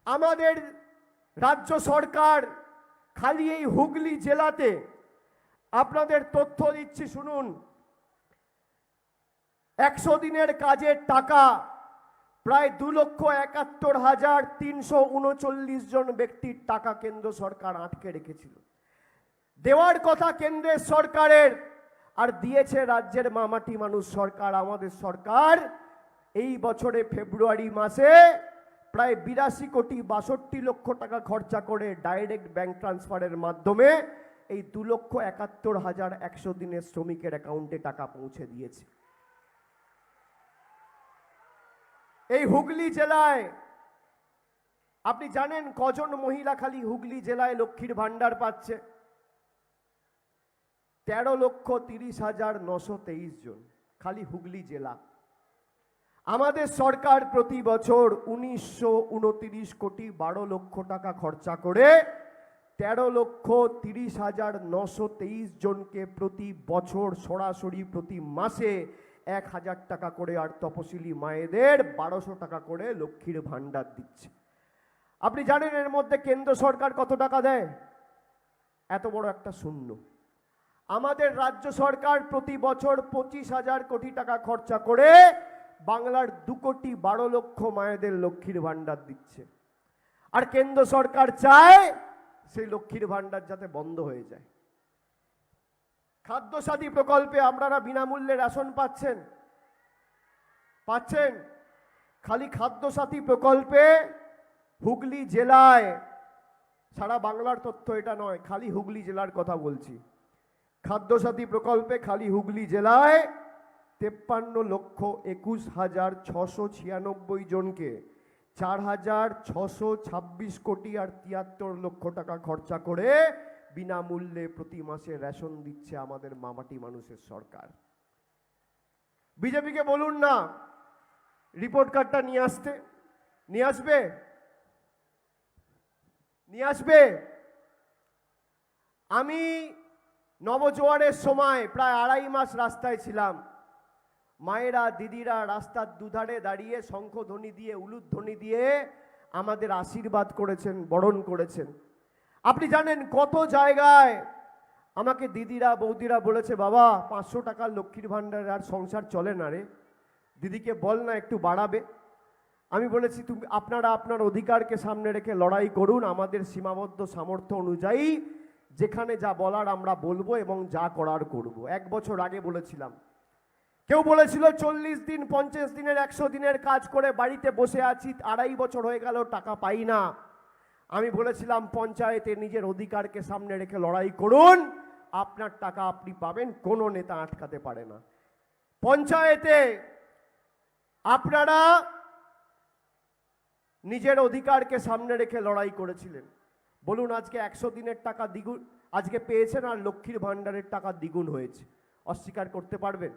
আমাদের রাজ্য সরকার খালি এই হুগলি জেলাতে আপনাদের তথ্য দিচ্ছি শুনুন, 100 দিনের কাজের টাকা প্রায় 2,71,339 জন ব্যক্তির টাকা কেন্দ্র সরকার আটকে রেখেছিল। দেওয়ার কথা কেন্দ্রের সরকারের, আর দিয়েছে রাজ্যের মামাটি মানুষ সরকার। আমাদের সরকার এই বছরে ফেব্রুয়ারি মাসে প্রায় 82,62,00,000 টাকা খরচা করে ডাইরেক্ট ব্যাংক ট্রান্সফারের মাধ্যমে এই 2,71,100 দিনের শ্রমিকের অ্যাকাউন্টে টাকা পৌঁছে দিয়েছে। এই হুগলি জেলায় আপনি জানেন কজন মহিলা খালি হুগলি জেলায় লক্ষ্মীর ভান্ডার পাচ্ছে? 13,30,923 জন খালি হুগলি জেলা। আমাদের সরকার প্রতি বছর 1929,12,00,000 টাকা খরচা করে 13,30,923 জনকে প্রতি বছর সরাসরি প্রতি মাসে 1,000 টাকা করে, আর তপশিলি মায়েদের 1200 টাকা করে লক্ষ্মীর ভান্ডার দিচ্ছে। আপনি জানেন এর মধ্যে কেন্দ্র সরকার কত টাকা দেয়? এত বড় একটা শূন্য। আমাদের রাজ্য সরকার প্রতি বছর 25,000 কোটি টাকা খরচা করে বাংলার 2,12,00,000 মায়েদের লক্ষ্মীর ভান্ডার দিচ্ছে। আর কেন্দ্র সরকার চায় সেই লক্ষ্মীর ভান্ডার যাতে বন্ধ হয়ে যায়। খাদ্যসাথী প্রকল্পে আপনারা বিনামূল্যে রেশন পাচ্ছেন? খালি খাদ্যসাথী প্রকল্পে হুগলি জেলায়, সারা বাংলার তথ্য এটা নয়, খালি হুগলি জেলার কথা বলছি। খাদ্যসাথী প্রকল্পে খালি হুগলি জেলায় 53,21,696 জনকে 4,626 কোটি আর 73 লক্ষ টাকা খরচা করে বিনামূল্যে প্রতি মাসে রেশন দিচ্ছে আমাদের মামাটি মানুষের সরকার। বিজেপিকে বলুন না রিপোর্ট কার্ডটা নিয়ে আসবে। আমি নবজোয়ারের সময় প্রায় 2.5 মাস রাস্তায় ছিলাম। মায়েরা দিদিরা রাস্তার দুধারে দাঁড়িয়ে শঙ্খধ্বনি দিয়ে উলুধ্বনি দিয়ে আমাদের আশীর্বাদ করেছেন, বরণ করেছেন। আপনি জানেন কত জায়গায় আমাকে দিদিরা বৌদিরা বলেছে, বাবা 500 টাকার লক্ষ্মীর ভান্ডারে আর সংসার চলে না রে, দিদিকে বল না একটু বাড়াবে। আমি বলেছি আপনারা আপনার অধিকারকে সামনে রেখে লড়াই করুন, আমাদের সীমাবদ্ধ সামর্থ্য অনুযায়ী যেখানে যা বলার আমরা বলবো এবং যা করার করব। 1 বছর আগে বলেছিলাম। কেউ বলেছিল 40 দিন 50 দিনের 100 দিনের কাজ করে বাড়িতে বসে আছি, 2.5 বছর হয়ে গেল টাকা পাই না। আমি বলেছিলাম পঞ্চায়েতে নিজের অধিকারকে সামনে রেখে লড়াই করুন, আপনার টাকা আপনি পাবেন, কোনো নেতা আটকাতে পারে না। পঞ্চায়েতে আপনারা নিজের অধিকারকে সামনে রেখে লড়াই করেছিলেন। বলুন আজকে 100 দিনের টাকা দ্বিগুণ আজকে পেয়েছেন আর লক্ষ্মীর ভান্ডারের টাকা দ্বিগুণ হয়েছে, অস্বীকার করতে পারবেন?